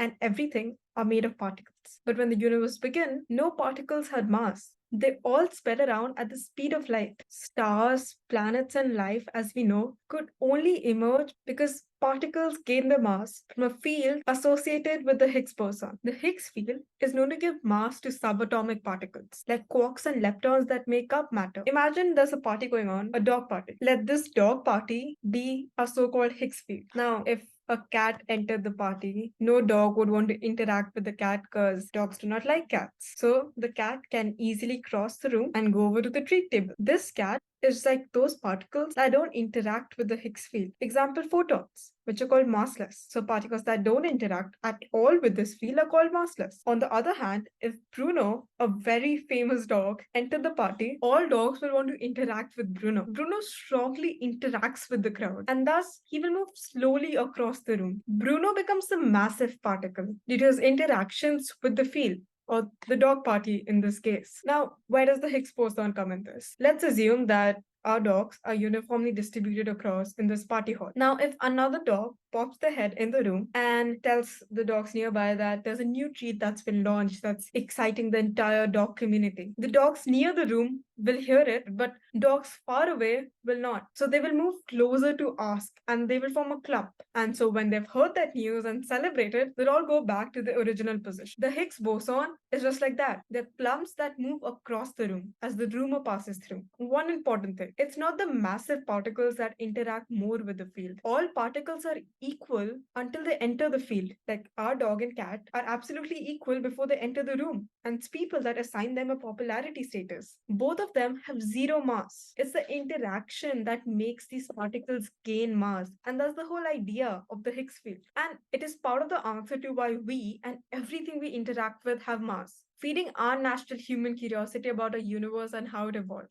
and everything are made of particles. But when the universe began, no particles had mass. They all sped around at the speed of light. Stars, planets, and life, as we know, could only emerge because particles gain their mass from a field associated with the Higgs boson. The Higgs field is known to give mass to subatomic particles, like quarks and leptons that make up matter. Imagine there's a party going on, a dog party. Let this dog party be a so-called Higgs field. Now, if a cat entered the party, no dog would want to interact with the cat because dogs do not like cats. So the cat can easily cross the room and go over to the treat table. This cat is like those particles that don't interact with the Higgs field. Example, photons, which are called massless. So particles that don't interact at all with this field are called massless. On the other hand, if Bruno, a very famous dog, entered the party, all dogs will want to interact with Bruno. Bruno strongly interacts with the crowd, and thus he will move slowly across the room. Bruno becomes a massive particle due to his interactions with the field, or the dog party in this case. Now, where does the Higgs boson come in this? Let's assume that our dogs are uniformly distributed across in this party hall. Now, if another dog pops their head in the room and tells the dogs nearby that there's a new treat that's been launched that's exciting the entire dog community, the dogs near the room will hear it, but dogs far away will not. So they will move closer to ask and they will form a clump. And so when they've heard that news and celebrated, they'll all go back to the original position. The Higgs boson is just like that. They're clumps that move across the room as the rumor passes through. One important thing, it's not the massive particles that interact more with the field. All particles are equal until they enter the field. Like our dog and cat are absolutely equal before they enter the room. And it's people that assign them a popularity status. Both of them have zero mass. It's the interaction that makes these particles gain mass. And that's the whole idea of the Higgs field. And it is part of the answer to why we and everything we interact with have mass, feeding our natural human curiosity about our universe and how it evolved.